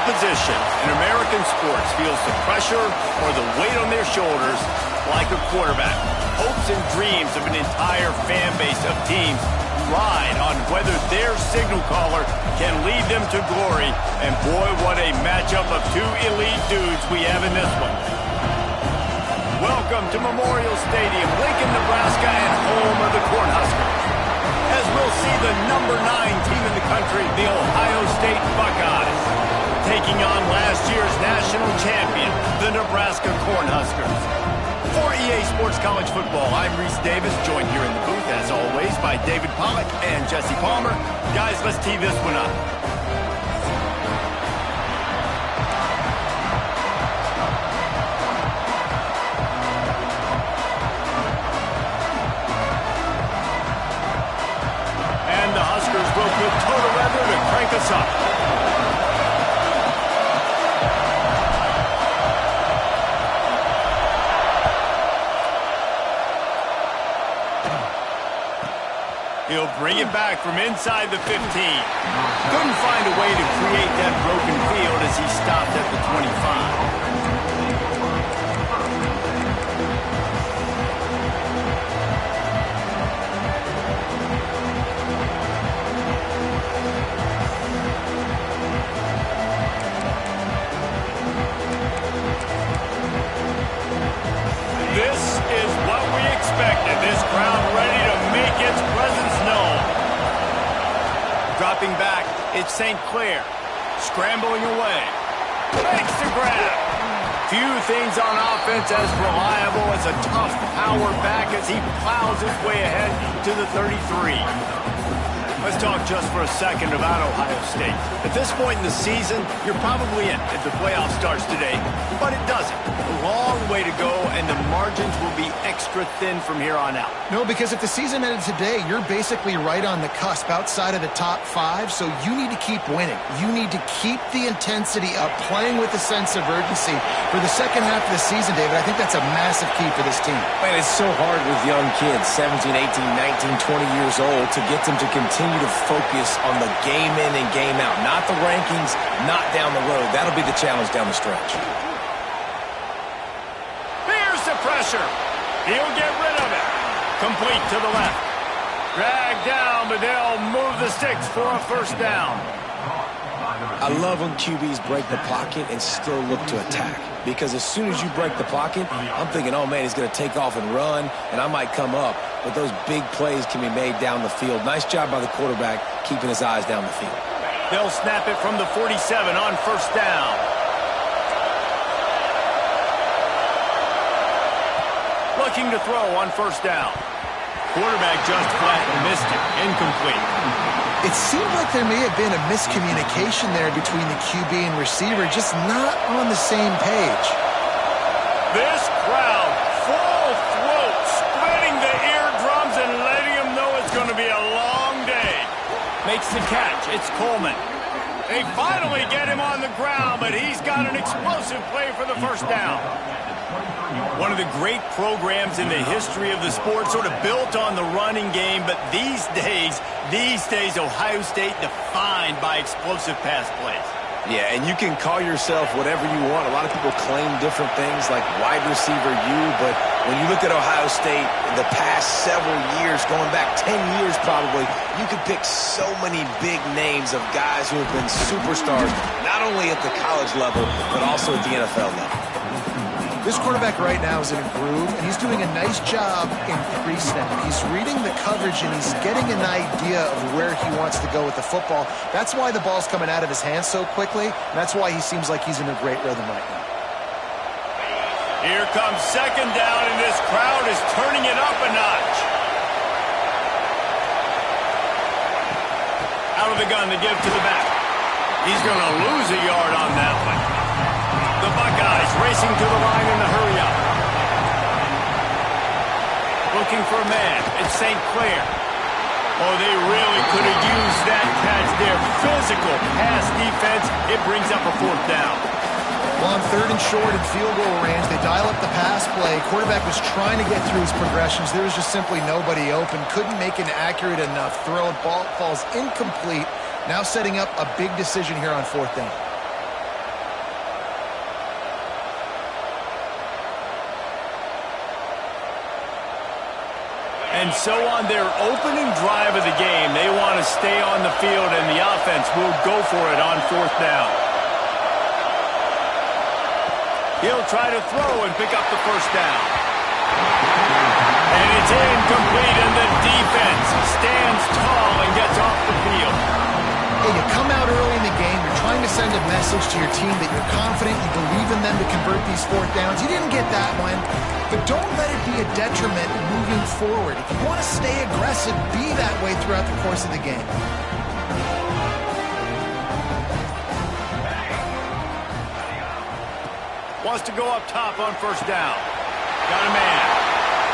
position in American sports feels the pressure or the weight on their shoulders like a quarterback. Hopes and dreams of an entire fan base of teams ride on whether their signal caller can lead them to glory. And boy, what a matchup of two elite dudes we have in this one. Welcome to Memorial Stadium, Lincoln, Nebraska, and home of the Cornhuskers. As we'll see the number 9 team in the country, the Ohio State Buckeyes, taking on last year's national champion, the Nebraska Cornhuskers. For EA Sports College Football, I'm Reese Davis, joined here in the booth, as always, by David Pollack and Jesse Palmer. Guys, let's tee this one up. And the Huskers will put total weather to crank us up. He'll bring it back from inside the 15. Couldn't find a way to create that broken field as he stopped at the 25. This is what we expected. This crowd ready to make its presence known. Dropping back, it's St. Clair. Scrambling away. Makes the grab. Few things on offense as reliable as a tough power back as he plows his way ahead to the 33. Let's talk just for a second about Ohio State. At this point in the season, you're probably in if the playoff starts today, but it doesn't. A long way to go, and the margins will be extra thin from here on out. No, because if the season ended today, you're basically right on the cusp outside of the top 5, so you need to keep winning. You need to keep the intensity up, playing with a sense of urgency for the second half of the season, David. I think that's a massive key for this team. Man, it's so hard with young kids, 17, 18, 19, 20 years old, to get them to continue to focus on the game in and game out, not the rankings, not down the road. That'll be the challenge down the stretch. Here's the pressure. He'll get rid of it. Complete to the left. Dragged down, but they'll move the sticks for a first down. I love when QBs break the pocket and still look to attack. Because as soon as you break the pocket, I'm thinking, oh, man, he's going to take off and run, and I might come up. But those big plays can be made down the field. Nice job by the quarterback keeping his eyes down the field. They'll snap it from the 47 on first down. Looking to throw on first down. Quarterback just flat and missed it. Incomplete. It seemed like there may have been a miscommunication there between the QB and receiver, just not on the same page. This crowd, full throat, spreading the eardrums and letting them know it's going to be a long day. Makes the catch. It's Coleman. They finally get him on the ground, but he's got an explosive play for the first down. One of the great programs in the history of the sport, sort of built on the running game, but these days, Ohio State defined by explosive pass plays. Yeah, and you can call yourself whatever you want. A lot of people claim different things like wide receiver U, but when you look at Ohio State in the past several years, going back 10 years probably, you could pick so many big names of guys who have been superstars, not only at the college level, but also at the NFL level. This quarterback right now is in a groove, and he's doing a nice job in pre-snap. He's reading the coverage, and he's getting an idea of where he wants to go with the football. That's why the ball's coming out of his hands so quickly, and that's why he seems like he's in a great rhythm right now. Here comes second down, and this crowd is turning it up a notch. Out of the gun to give to the back. He's going to lose a yard on that one. The Buckeyes racing to the line in the hurry-up. Looking for a man. It's St. Clair. Oh, they really could have used that catch there. Physical pass defense. It brings up a fourth down. Well, on third and short and field goal range, they dial up the pass play. Quarterback was trying to get through his progressions. There was just simply nobody open. Couldn't make an accurate enough throw. Ball falls incomplete. Now setting up a big decision here on fourth down. And so on their opening drive of the game, they want to stay on the field, and the offense will go for it on 4th down. He'll try to throw and pick up the 1st down. And it's incomplete, and the defense stands tall and gets off the field. Hey, you come out early in the game, you're trying to send a message to your team that you're confident, you believe in them to convert these 4th downs. You didn't get that one, but don't let it be a detriment moving forward. If you want to stay aggressive, be that way throughout the course of the game. Wants to go up top on 1st down. Got a man.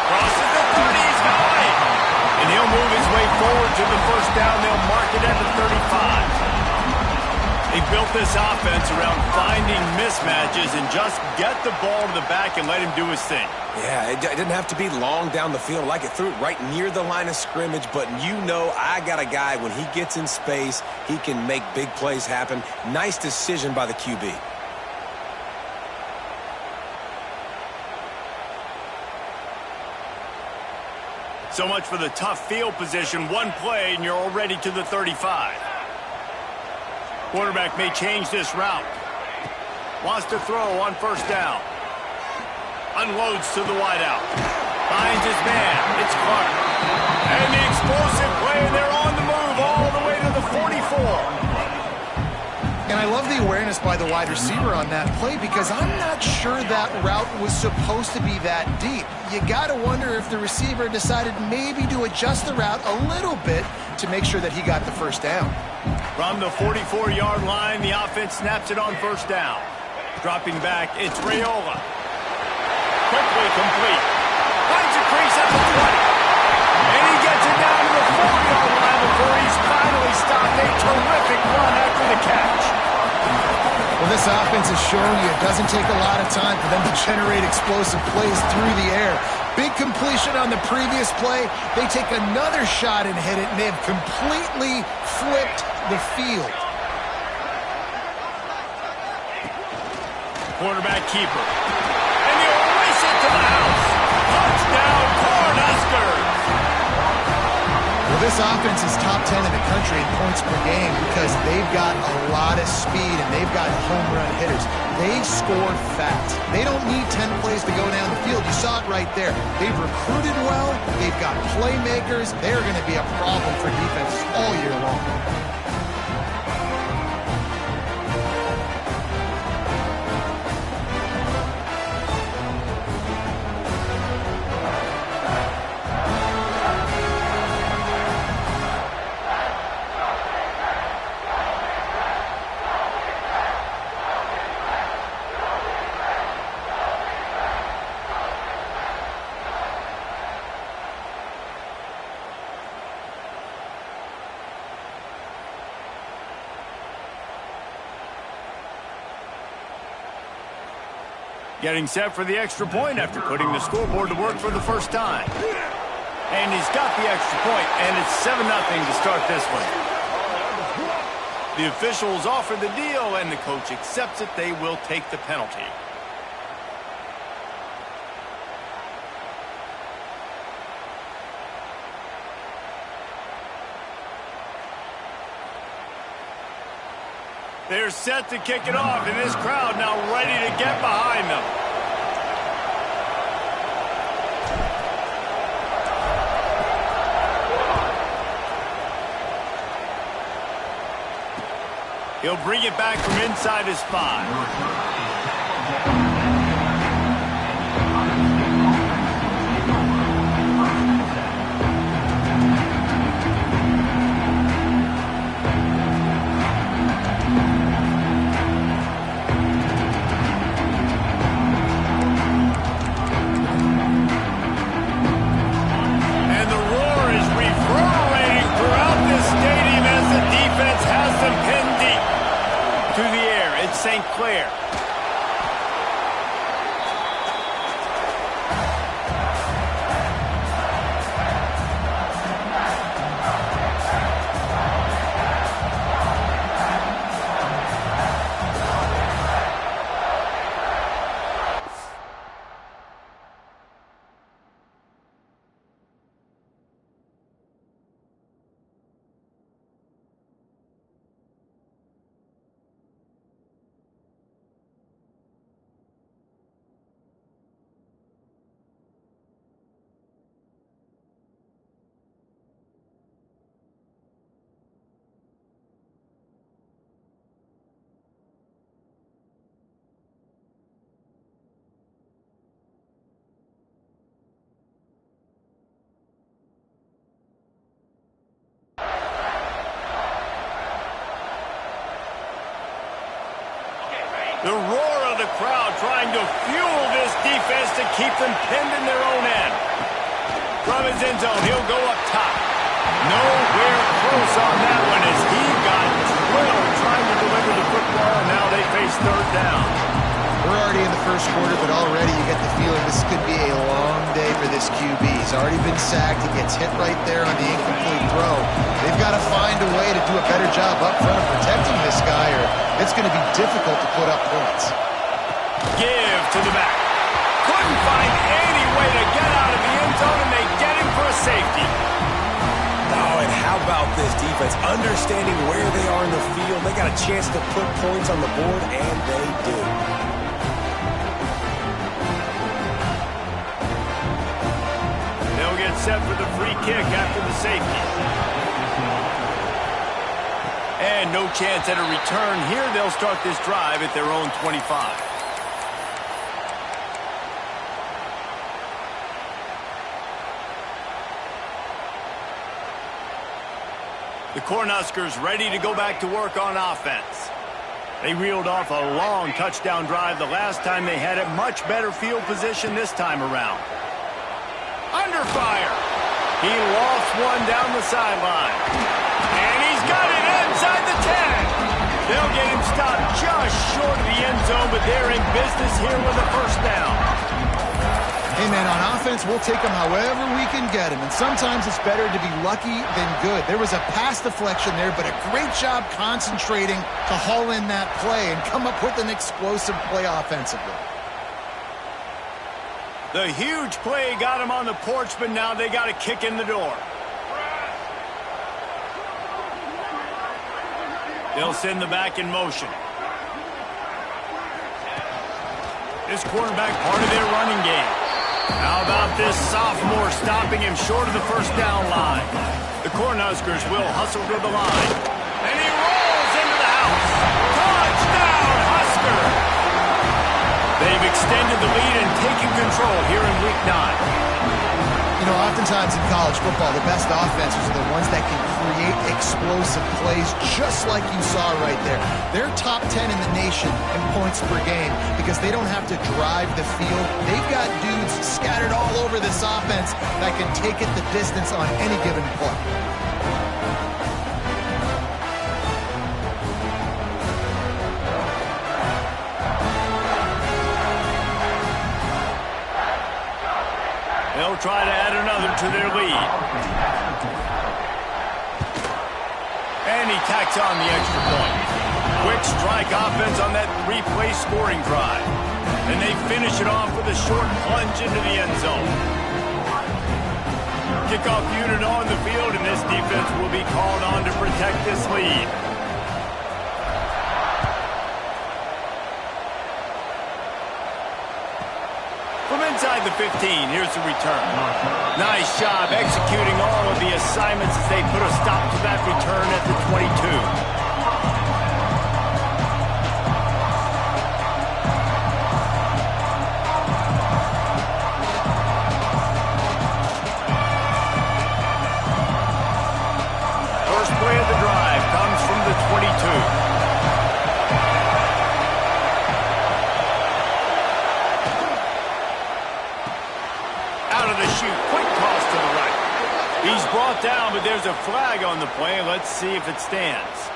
Crosses the 30, he's going. And he'll move his way forward to the 1st down. They'll mark it at the 35. They built this offense around finding mismatches and just get the ball to the back and let him do his thing. Yeah, it didn't have to be long down the field. Like it threw it right near the line of scrimmage, but you know I got a guy, when he gets in space, he can make big plays happen. Nice decision by the QB. So much for the tough field position. One play, and you're already to the 35. Quarterback may change this route. Wants to throw on 1st down. Unloads to the wideout. Finds his man. It's Clark. And the explosive play, and they're on the move all the way to the 44. And I love the awareness by the wide receiver on that play, because I'm not sure that route was supposed to be that deep. You got to wonder if the receiver decided maybe to adjust the route a little bit to make sure that he got the 1st down. From the 44-yard line, the offense snaps it on 1st down. Dropping back, it's Raiola. Quickly complete. Finds a crease at the 20. And he gets it down to the 4-yard line before he's finally stopped. A terrific run after the catch. Well, this offense has shown you it doesn't take a lot of time for them to generate explosive plays through the air. Big completion on the previous play. They take another shot and hit it, and they've completely flipped the field. Quarterback keeper. And he'll race it to the house. Touchdown, Cornhuskers. Well, this offense is top 10 in the country in points per game because they've got a lot of speed and they've got home run hitters. They score fast. They don't need 10 plays to go down the field. You saw it right there. They've recruited well. They've got playmakers. They're going to be a problem for defenses all year long. Getting set for the extra point after putting the scoreboard to work for the 1st time. And he's got the extra point, and it's 7-0 to start this one. The officials offer the deal, and the coach accepts it. They will take the penalty. They're set to kick it off, and this crowd now ready to get behind them. He'll bring it back from inside his 5. St. Clair. The roar of the crowd trying to fuel this defense to keep them pinned in their own end. From his end zone, he'll go up top. Nowhere close on that one as he got drilled trying to deliver the football, and now they face third down. We're already in the first quarter, but already you get the feeling this could be a long day for this QB. He's already been sacked. He gets hit right there on the incomplete throw. They've got to find a way to do a better job up front of protecting this guy, or it's going to be difficult to put up points. Give to the back. Couldn't find any way to get out of the end zone, and they get him for a safety. Oh, and how about this defense? Understanding where they are in the field. They got a chance to put points on the board, and they do. They'll get set for the free kick after the safety. And no chance at a return here. They'll start this drive at their own 25. The Cornhuskers ready to go back to work on offense. They reeled off a long touchdown drive the last time they had it. Much better field position this time around. Under fire. He lost one down the sideline. And he's got it inside the 10. They'll get him stopped just short of the end zone, but they're in business here with a first down. Hey, man, on offense, we'll take them however we can get them, and sometimes it's better to be lucky than good. There was a pass deflection there, but a great job concentrating to haul in that play and come up with an explosive play offensively. The huge play got him on the porch, but now they got a kick in the door. They'll send the back in motion. This quarterback part of their running game. How about this sophomore stopping him short of the first down line? The Cornhuskers will hustle to the line. And he rolls into the house. Touchdown, Husker! They've extended the lead and taken control here in Week 9. You know, oftentimes in college football, the best offenses are the ones that can create explosive plays just like you saw right there. They're top 10 in the nation in points per game because they don't have to drive the field. They've got dudes scattered all over this offense that can take it the distance on any given play. They'll try to add another to their lead. And he tacks on the extra point. Quick strike offense on that three-play scoring drive. And they finish it off with a short plunge into the end zone. Kickoff unit on the field, and this defense will be called on to protect this lead. From inside the 15, here's the return. Nice job executing all of the assignments as they put a stop to that return at the 22. First play of the drive comes from the 22. Quick toss to the right. He's brought down, but there's a flag on the play. Let's see if it stands.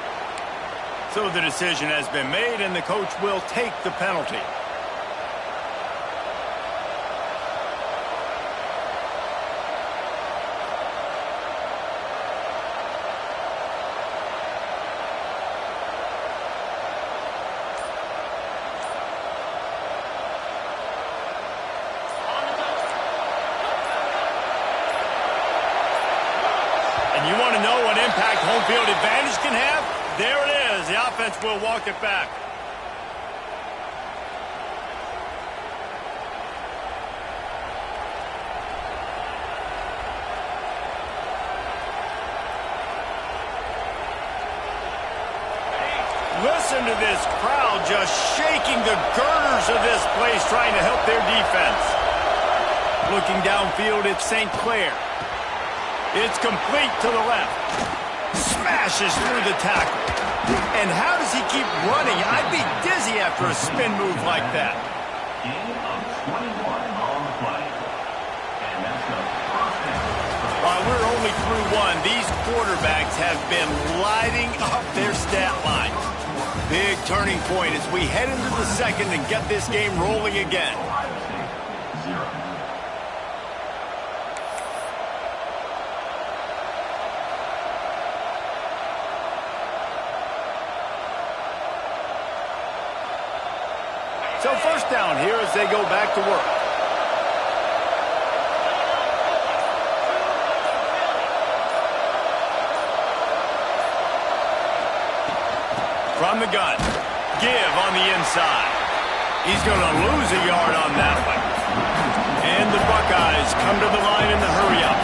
So the decision has been made, and the coach will take the penalty. You want to know what impact home field advantage can have? There it is. The offense will walk it back. Listen to this crowd just shaking the girders of this place trying to help their defense. Looking downfield, it's St. Clair. It's complete to the left. Smashes through the tackle. And how does he keep running? I'd be dizzy after a spin move like that. While we're only through one, these quarterbacks have been lighting up their stat lines. Big turning point as we head into the second and get this game rolling again. So first down here as they go back to work. From the gun. Give on the inside. He's going to lose a yard on that one. And the Buckeyes come to the line in the hurry-up.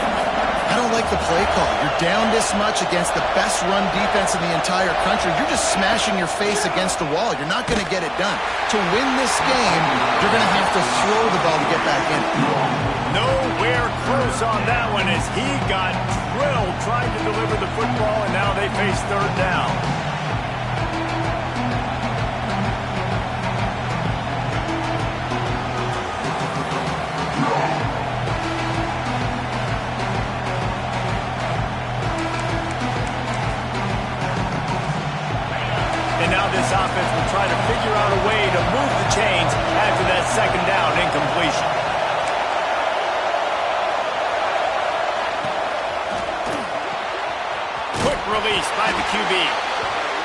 I don't like the play call. You're down this much against the best run defense in the entire country. You're just smashing your face against the wall. You're not going to get it done. To win this game, you're going to have to throw the ball to get back in. Nowhere close on that one as he got drilled trying to deliver the football, and now they face third down. This offense will try to figure out a way to move the chains after that second down incompletion. Quick release by the QB.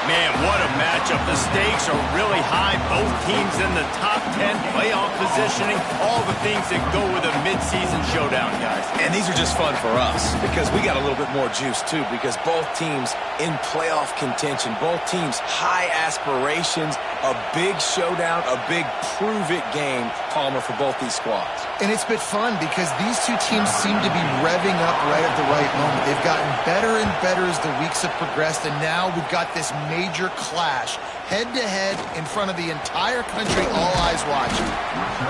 Man, what a matchup. The stakes are really high. Both teams in the top 10, playoff positioning, all the things that go with a midseason showdown, guys. And these are just fun for us because we got a little bit more juice, too, because both teams in playoff contention, both teams high aspirations, a big showdown, a big prove-it game, Palmer, for both these squads. And it's been fun because these two teams seem to be revving up right at the right moment. They've gotten better and better as the weeks have progressed, and now we've got this major clash head-to-head in front of the entire country, all eyes watching.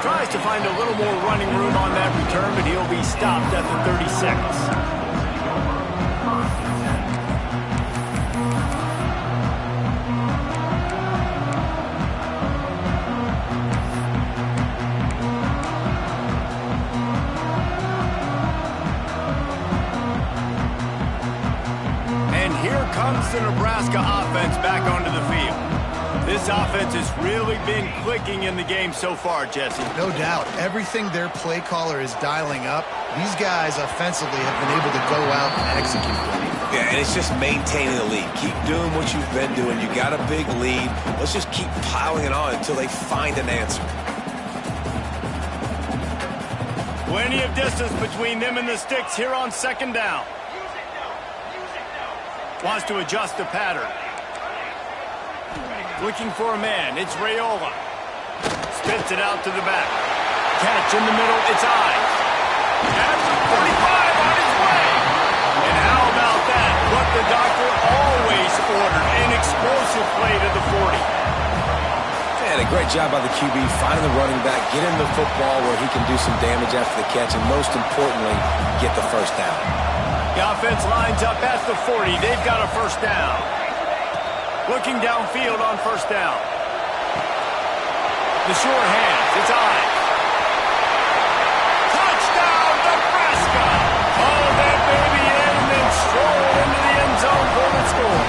Tries to find a little more running room on that return, but he'll be stopped at the 36. Comes the Nebraska offense back onto the field. This offense has really been clicking in the game so far, Jesse. No doubt. Everything their play caller is dialing up, these guys offensively have been able to go out and execute. Yeah, and it's just maintaining the lead. Keep doing what you've been doing. You got a big lead. Let's just keep piling it on until they find an answer. Plenty of distance between them and the sticks here on second down. Wants to adjust the pattern. Looking for a man. It's Raiola. Spits it out to the back. Catch in the middle. It's Ives. At the 45 on his way. And how about that? What the doctor always ordered. An explosive play to the 40. And a great job by the QB. Find the running back. Get him the football where he can do some damage after the catch. And most importantly, get the first down. The offense lines up at the 40. They've got a first down. Looking downfield on first down. The sure hands. It's Ives. Touchdown, Nebraska! Haul that baby in and then stroll into the end zone for the score.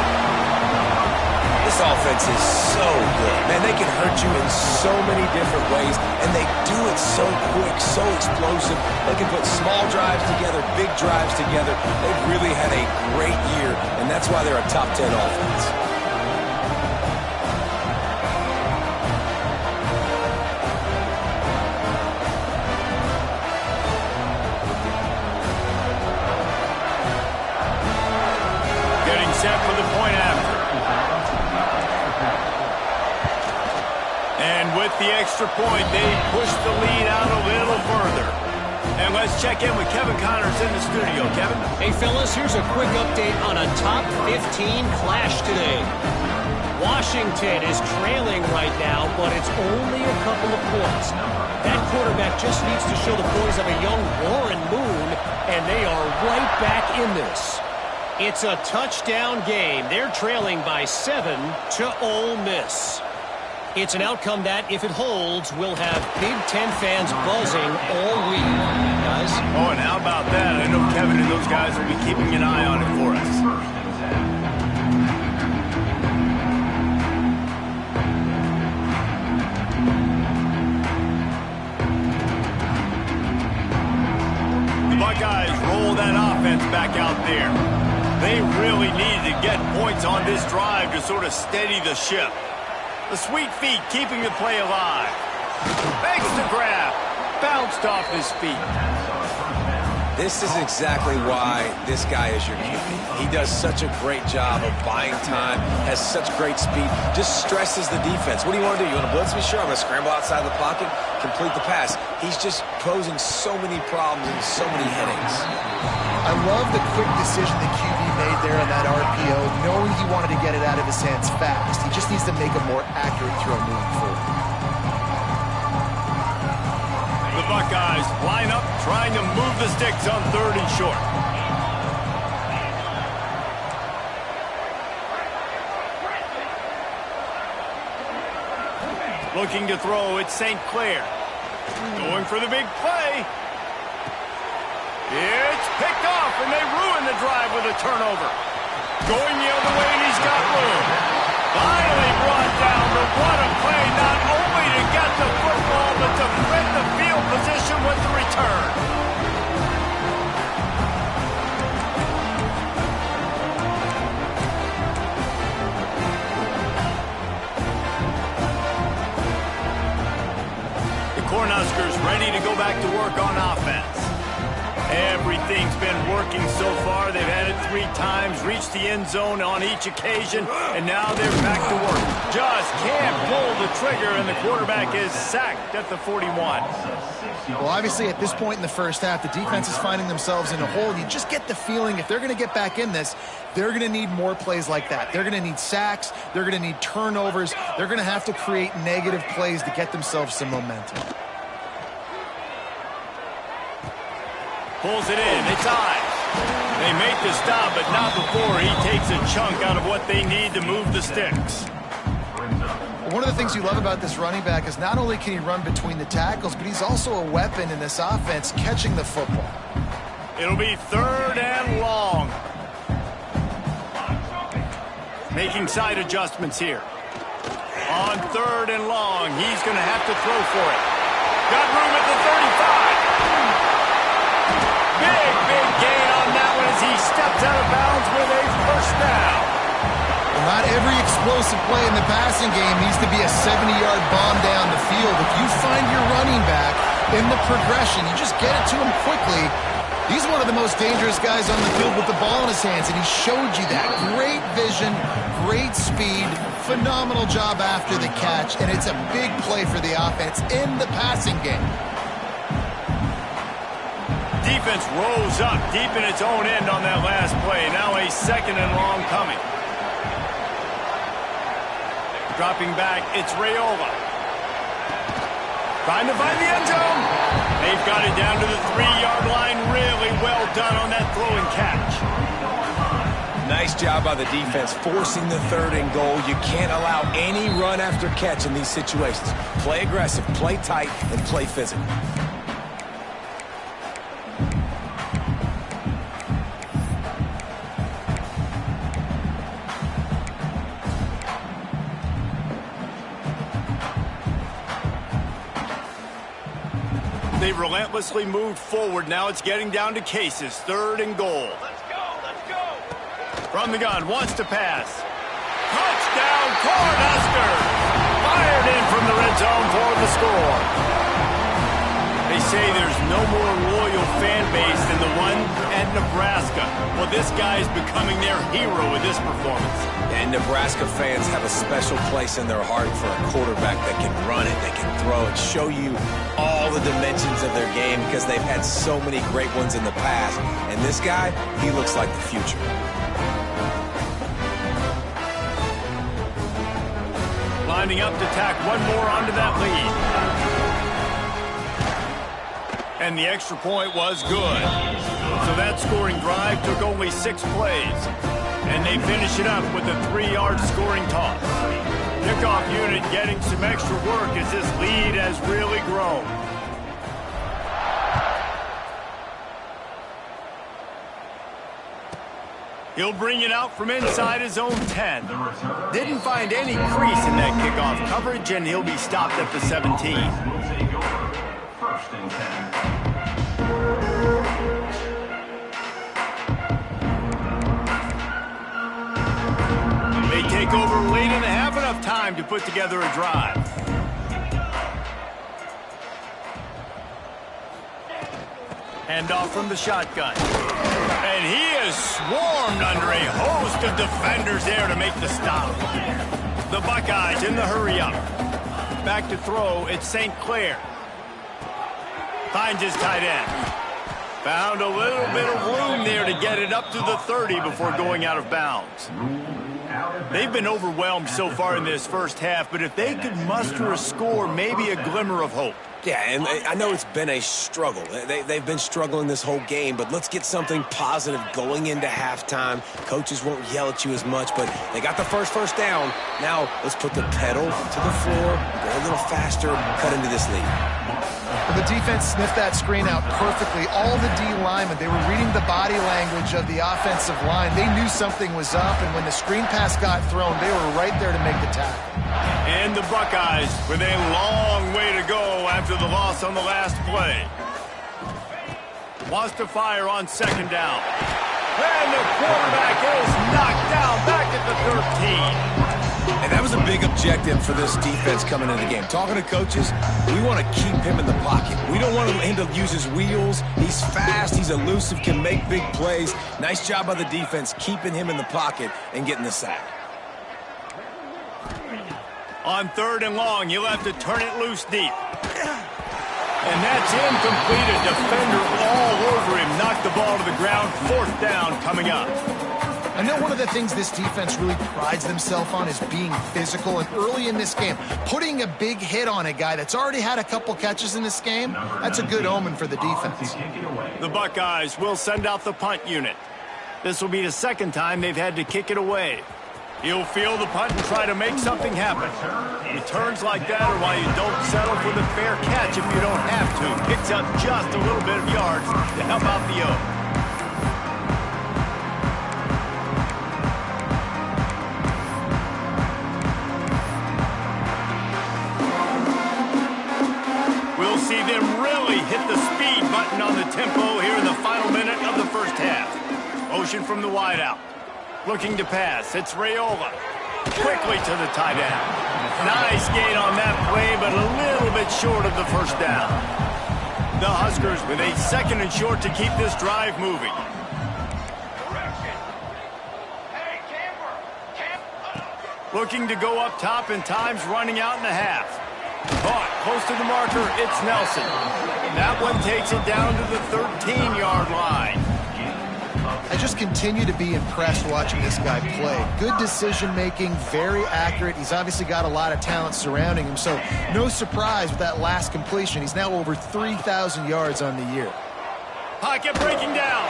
This offense is so good. Man, they can hurt you in so many different ways, and they do it so quick, so explosive. They can put small drives together, big drives together. They've really had a great year, and that's why they're a top 10 offense. Getting set for the point after. And with the extra point, they push the lead out a little further. And let's check in with Kevin Connors in the studio. Kevin? Hey, fellas, here's a quick update on a top 15 clash today. Washington is trailing right now, but it's only a couple of points. That quarterback just needs to show the boys of a young Warren Moon, and they are right back in this. It's a touchdown game. They're trailing by 7 to Ole Miss. It's an outcome that, if it holds, will have Big Ten fans buzzing all week. Guys? Oh, and how about that? I know Kevin and those guys will be keeping an eye on it for us. The Buckeyes roll that offense back out there. They really needed to get points on this drive to sort of steady the ship. The sweet feet keeping the play alive. Makes the grab. Bounced off his feet. This is exactly why this guy is your QB. He does such a great job of buying time, has such great speed, just stresses the defense. What do you want to do? You want to blitz me? Sure, I'm going to scramble outside the pocket, complete the pass. He's just posing so many problems and so many headaches. I love the quick decision the QB made there on that RPO, knowing he wanted to get it out of his hands fast. He just needs to make a more accurate throw moving forward. The Buckeyes line up, trying to move the sticks on 3rd and short. Looking to throw, it's St. Clair. Going for the big play. It's picked off, and they ruin the drive with a turnover. Going the other way, and he's got room. Finally brought down, but what a play, not only to get the football, but to flip the field position with the return. The Cornhuskers ready to go back to work on offense. Everything's been working so far. They've had it 3 times, reached the end zone on each occasion, and now they're back to work. Just can't pull the trigger, and the quarterback is sacked at the 41. Well, obviously, at this point in the first half, the defense is finding themselves in a hole. You just get the feeling if they're going to get back in this, they're going to need more plays like that. They're going to need sacks. They're going to need turnovers. They're going to have to create negative plays to get themselves some momentum. Pulls it in. It's Ives. They make the stop, but not before he takes a chunk out of what they need to move the sticks. One of the things you love about this running back is not only can he run between the tackles, but he's also a weapon in this offense catching the football. It'll be 3rd and long. Making side adjustments here. On 3rd and long, he's going to have to throw for it. Got room at the 35. Big gain on that one as he steps out of bounds with a first down. Well, not every explosive play in the passing game needs to be a 70-yard bomb down the field. If you find your running back in the progression, you just get it to him quickly. He's one of the most dangerous guys on the field with the ball in his hands, and he showed you that. Great vision, great speed, phenomenal job after the catch, and it's a big play for the offense in the passing game. Defense rose up deep in its own end on that last play. Now a 2nd and long coming. Dropping back, it's Raiola. Trying to find the end zone. They've got it down to the 3-yard line. Really well done on that throw and catch. Nice job by the defense, forcing the 3rd and goal. You can't allow any run after catch in these situations. Play aggressive, play tight, and play physical. They've relentlessly moved forward. Now it's getting down to cases. 3rd and goal. Let's go. From the gun, wants to pass. Touchdown, Cornhuskers! Fired in from the red zone for the score. They say there's no more loyal fan base than the one at Nebraska. Well, this guy is becoming their hero with this performance. And Nebraska fans have a special place in their heart for a quarterback that can run it, that can throw it, show you all the dimensions of their game because they've had so many great ones in the past. And this guy, he looks like the future. Lining up to tack one more onto that lead. And the extra point was good. So that scoring drive took only 6 plays. And they finish it up with a 3-yard scoring toss. Kickoff unit getting some extra work as this lead has really grown. He'll bring it out from inside his own 10. Didn't find any crease in that kickoff coverage, and he'll be stopped at the 17. First and 10. They take over late in the half, enough time to put together a drive. Hand off from the shotgun. And he is swarmed under a host of defenders there to make the stop. The Buckeyes in the hurry-up. Back to throw, it's St. Clair. Finds his tight end. Found a little bit of room there to get it up to the 30 before going out of bounds. They've been overwhelmed so far in this first half, but if they could muster a score, maybe a glimmer of hope. Yeah, and I know it's been a struggle. They've been struggling this whole game, but let's get something positive going into halftime. Coaches won't yell at you as much, but they got the first down. Now let's put the pedal to the floor, go a little faster, cut into this lead. The defense sniffed that screen out perfectly. All the D linemen, they were reading the body language of the offensive line. They knew something was up, and when the screen pass got thrown, they were right there to make the tackle. And the Buckeyes with a long way to go after the loss on the last play. Wants to fire on 2nd down. And the quarterback is knocked down back at the 13. And that was a big objective for this defense coming into the game. Talking to coaches, we want to keep him in the pocket. We don't want him to use his wheels. He's fast, he's elusive, can make big plays. Nice job by the defense keeping him in the pocket and getting the sack. On 3rd and long, he'll have to turn it loose deep. And that's incomplete. A defender all over him. Knocked the ball to the ground. 4th down coming up. I know one of the things this defense really prides themselves on is being physical, and early in this game, putting a big hit on a guy that's already had a couple catches in this game, that's a good omen for the defense. The Buckeyes will send out the punt unit. This will be the 2nd time they've had to kick it away. He'll field the punt and try to make something happen. Returns like that are why you don't settle for the fair catch if you don't have to. Picks up just a little bit of yards to help out the O. We'll see them really hit the speed button on the tempo here in the final minute of the first half. Motion from the wideout. Looking to pass. It's Raiola. Quickly to the tight end. Nice gain on that play, but a little bit short of the first down. The Huskers with a 2nd and short to keep this drive moving. Looking to go up top, and time's running out in the half. Caught close to the marker. It's Nelson. That one takes it down to the 13-yard line. I just continue to be impressed watching this guy play. Good decision-making, very accurate. He's obviously got a lot of talent surrounding him, so no surprise with that last completion. He's now over 3,000 yards on the year. Pocket breaking down.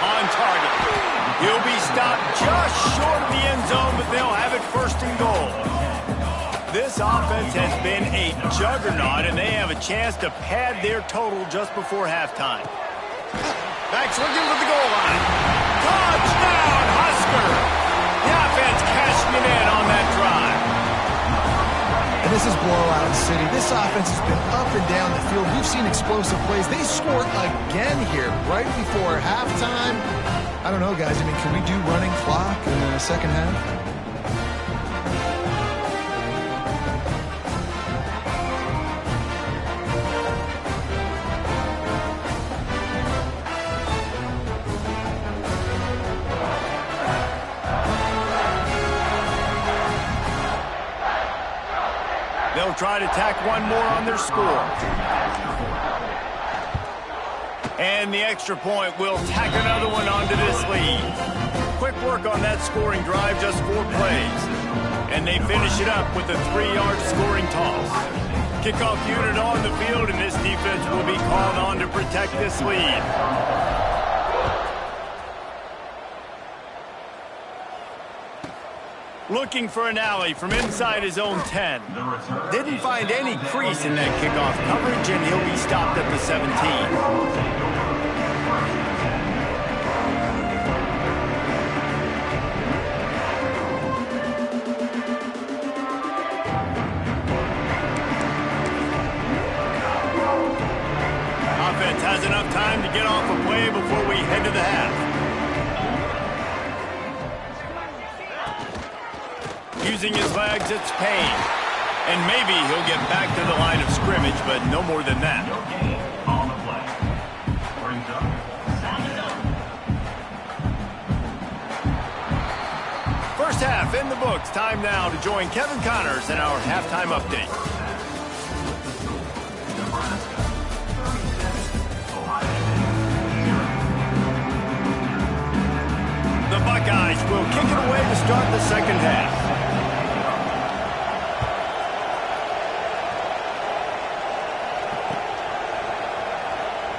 On target. He'll be stopped just short of the end zone, but they'll have it 1st and goal. This offense has been a juggernaut, and they have a chance to pad their total just before halftime. Back's looking for the goal line. Touchdown, Husker! The offense cashing it in on that drive. And this is blowout city. This offense has been up and down the field. We've seen explosive plays. They scored again here right before halftime. I don't know, guys. I mean, can we do running clock in the 2nd half? They'll try to tack one more on their score. And the extra point will tack another one onto this lead. Quick work on that scoring drive, just 4 plays. And they finish it up with a 3-yard scoring toss. Kickoff unit on the field, and this defense will be called on to protect this lead. Looking for an alley from inside his own 10. Didn't find any crease in that kickoff coverage, and he'll be stopped at the 17. Has enough time to get off a play before we head to the half. Using his legs, it's Payne. And maybe he'll get back to the line of scrimmage, but no more than that. On the play. Brings up First half in the books. Time now to join Kevin Connors in our halftime update. The Buckeyes will kick it away to start the second half.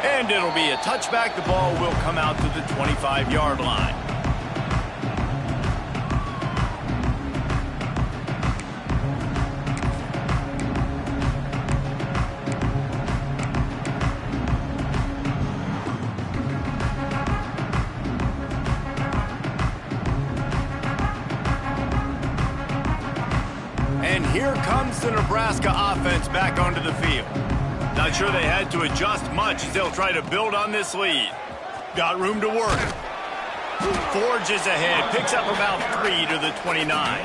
And it'll be a touchback. The ball will come out to the 25-yard line. And here comes the Nebraska offense back onto the field. Not sure they had to adjust much as they'll try to build on this lead. Got room to work. Forges ahead, picks up about 3 to the 29.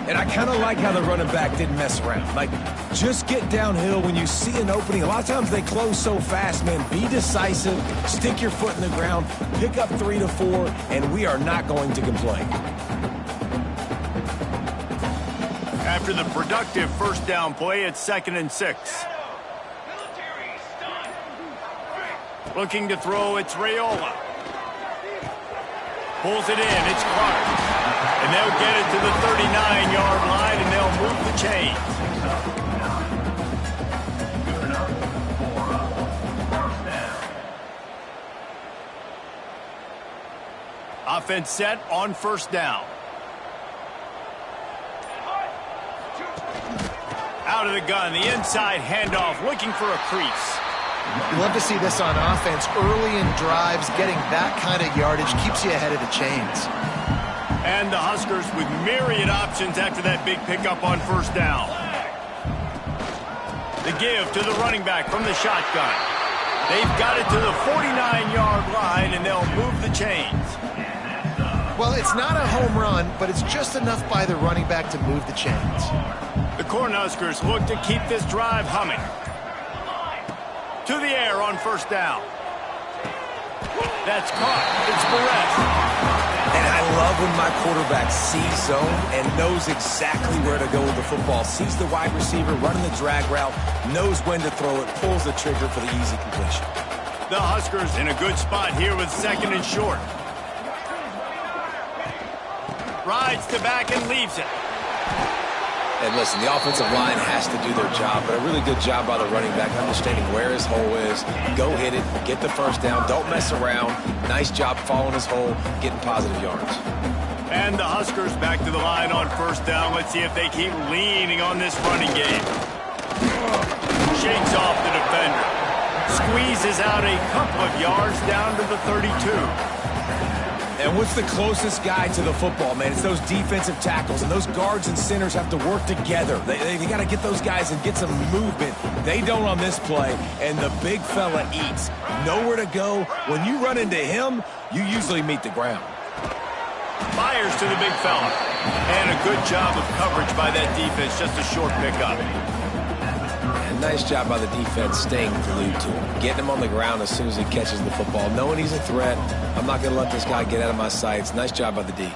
And I kind of like how the running back didn't mess around. Like, just get downhill when you see an opening. A lot of times they close so fast, man. Be decisive, stick your foot in the ground, pick up 3 to 4, and we are not going to complain. After the productive first down play, it's 2nd and 6. Looking to throw, it's Raiola. Pulls it in, it's Clark. And they'll get it to the 39-yard line, and they'll move the chains. Offense set on first down. Out of the gun, the inside handoff, looking for a crease. You love to see this on offense. Early in drives, getting that kind of yardage keeps you ahead of the chains. And the Huskers with myriad options after that big pickup on first down. The give to the running back from the shotgun. They've got it to the 49-yard line, and they'll move the chains. Well, it's not a home run, but it's just enough by the running back to move the chains. The Cornhuskers look to keep this drive humming. To the air on first down. That's caught. It's Perez. And I love when my quarterback sees zone and knows exactly where to go with the football. Sees the wide receiver running the drag route, knows when to throw it, pulls the trigger for the easy completion. The Huskers in a good spot here with 2nd and short. Rides to back and leaves it. And listen, the offensive line has to do their job, but a really good job by the running back understanding where his hole is. Go hit it, get the first down, don't mess around. Nice job following his hole, getting positive yards. And the Huskers back to the line on first down. Let's see if they keep leaning on this running game. Shakes off the defender. Squeezes out a couple of yards down to the 32. And what's the closest guy to the football, man? It's those defensive tackles, and those guards and centers have to work together. They got to get those guys and get some movement. They don't on this play, and the big fella eats. Nowhere to go. When you run into him, you usually meet the ground. Fires to the big fella. And a good job of coverage by that defense. Just a short pickup. And nice job by the defense staying glued to him. Getting him on the ground as soon as he catches the football. Knowing he's a threat. I'm not going to let this guy get out of my sights. Nice job by the D.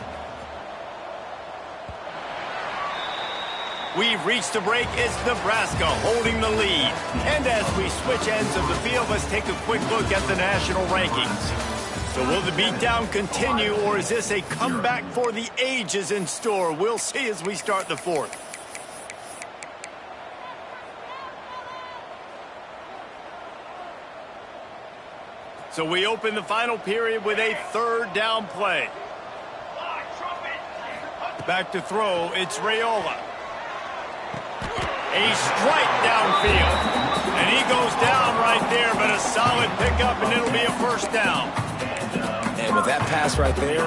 We've reached the break. It's Nebraska holding the lead. And as we switch ends of the field, let's take a quick look at the national rankings. So will the beatdown continue, or is this a comeback for the ages in store? We'll see as we start the fourth. So we open the final period with a 3rd down play. Back to throw, it's Raiola. A strike downfield. And he goes down right there, but a solid pickup, and it'll be a first down. And with that pass right there,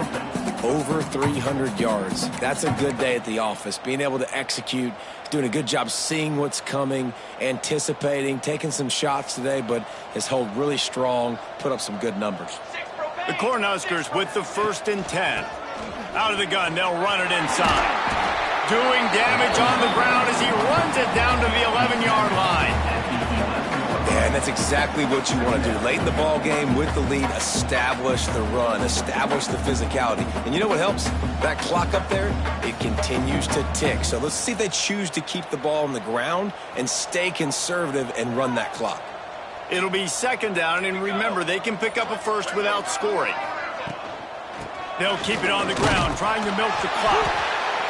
over 300 yards. That's a good day at the office. Being able to execute, doing a good job seeing what's coming, anticipating, taking some shots today, but his hold really strong, put up some good numbers. The Cornhuskers with the 1st and 10. Out of the gun, they'll run it inside. Doing damage on the ground as he runs it down to the 11-yard line. Yeah, and that's exactly what you want to do. Late in the ball game with the lead, establish the run, establish the physicality. And you know what helps? That clock up there, it continues to tick. So let's see if they choose to keep the ball on the ground and stay conservative and run that clock. It'll be 2nd down, and remember, they can pick up a first without scoring. They'll keep it on the ground, trying to milk the clock.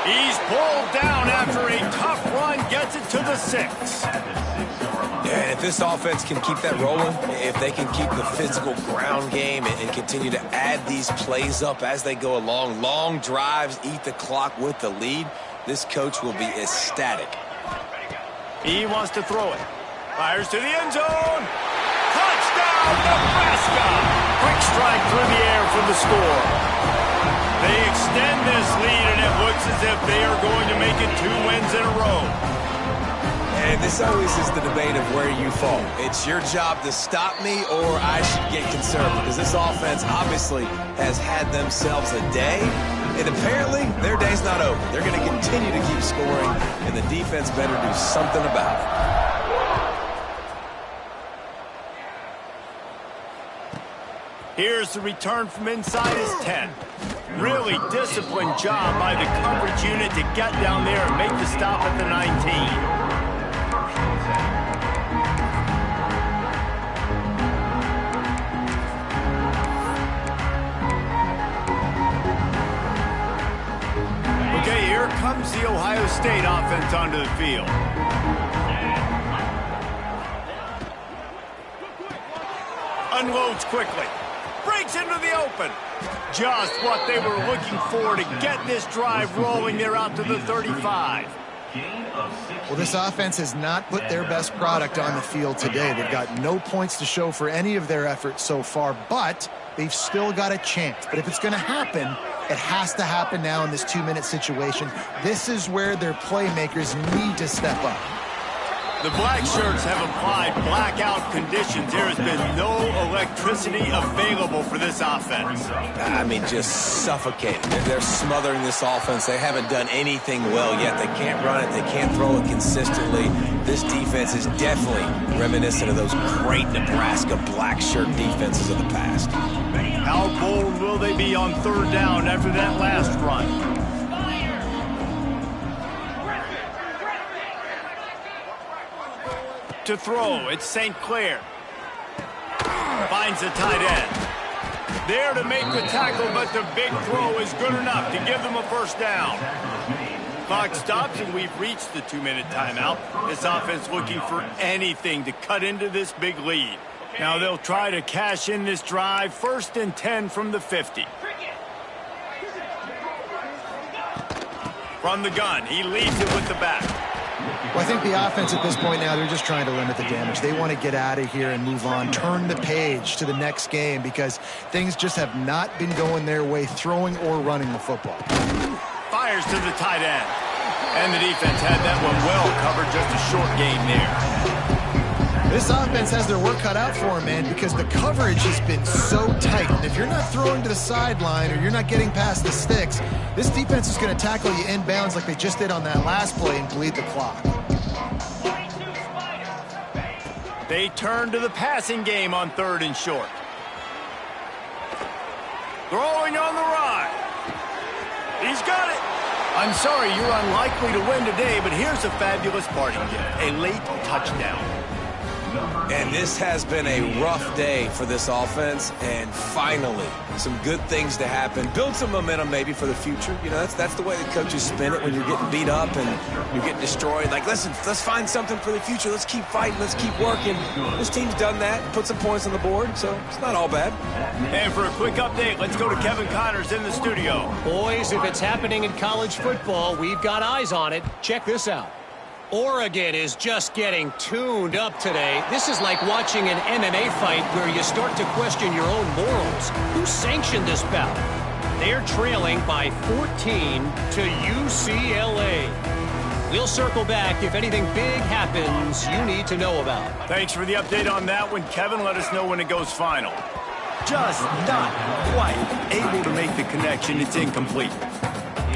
He's pulled down after a tough run, gets it to the 6. And if this offense can keep that rolling, if they can keep the physical ground game and continue to add these plays up as they go along, long drives, eat the clock with the lead, this coach will be ecstatic. He wants to throw it. Fires to the end zone. Touchdown, Nebraska! Quick strike through the air for the score. They extend this lead, and it looks as if they are going to make it 2 wins in a row. And this always is the debate of where you fall. It's your job to stop me, or I should get conservative, because this offense obviously has had themselves a day, and apparently their day's not over. They're going to continue to keep scoring, and the defense better do something about it. Here's the return from inside his 10. Really disciplined job by the coverage unit to get down there and make the stop at the 19. Okay, here comes the Ohio State offense onto the field. Unloads quickly. Breaks into the open. Just what they were looking for to get this drive rolling. They're out to the 35. Well, this offense has not put their best product on the field today. They've got no points to show for any of their efforts so far, but they've still got a chance. But if it's going to happen, it has to happen now in this 2-minute situation. This is where their playmakers need to step up. The black shirts have applied blackout conditions. There has been no electricity available for this offense. I mean, just suffocating. They're smothering this offense. They haven't done anything well yet. They can't run it. They can't throw it consistently. This defense is definitely reminiscent of those great Nebraska black shirt defenses of the past. How bold will they be on 3rd down after that last run? To throw, it's St. Clair. Finds the tight end. There to make the tackle, but the big throw is good enough to give them a first down. Clock stops, and we've reached the 2-minute timeout. This offense looking for anything to cut into this big lead. Now they'll try to cash in this drive. 1st and 10 from the 50. From the gun, he leaves it with the back. Well, I think the offense at this point now, they're just trying to limit the damage. They want to get out of here and move on, turn the page to the next game, because things just have not been going their way, throwing or running the football. Fires to the tight end. And the defense had that one well covered, just a short gain there. This offense has their work cut out for them, man, because the coverage has been so tight. And if you're not throwing to the sideline or you're not getting past the sticks, this defense is going to tackle you inbounds like they just did on that last play and bleed the clock. They turn to the passing game on 3rd and short. Throwing on the run. He's got it. I'm sorry, you're unlikely to win today, but here's a fabulous parting gift. A late touchdown. And this has been a rough day for this offense, and finally, some good things to happen. Build some momentum maybe for the future. You know, that's the way the coaches spin it when you're getting beat up and you're getting destroyed. Like, listen, let's find something for the future. Let's keep fighting. Let's keep working. This team's done that, put some points on the board, so it's not all bad. And for a quick update, let's go to Kevin Connors in the studio. Boys, if it's happening in college football, we've got eyes on it. Check this out. Oregon is just getting tuned up today. This is like watching an MMA fight where you start to question your own morals. Who sanctioned this bout? They're trailing by 14 to UCLA. We'll circle back if anything big happens you need to know about. Thanks for the update on that one, Kevin. Let us know when it goes final. Just not quite able to make the connection. It's incomplete.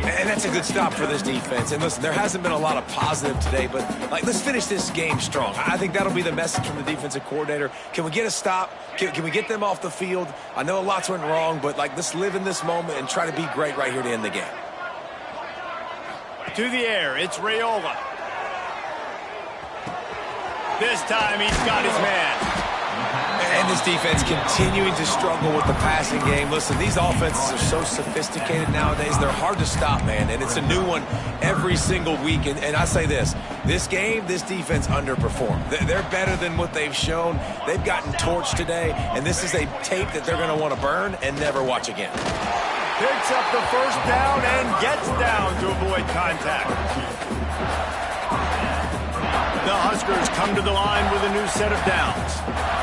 And that's a good stop for this defense. And listen, there hasn't been a lot of positive today, but like, let's finish this game strong. I think that'll be the message from the defensive coordinator. Can we get a stop? Can we get them off the field? I know lots went wrong, but like, let's live in this moment and try to be great right here to end the game. To the air, it's Raiola. This time he's got his man. And this defense continuing to struggle with the passing game. Listen, these offenses are so sophisticated nowadays. They're hard to stop, man. And it's a new one every single week. And I say this game, this defense underperformed. They're better than what they've shown. They've gotten torched today. And this is a tape that they're going to want to burn and never watch again. Picks up the first down and gets down to avoid contact. The Huskers come to the line with a new set of downs.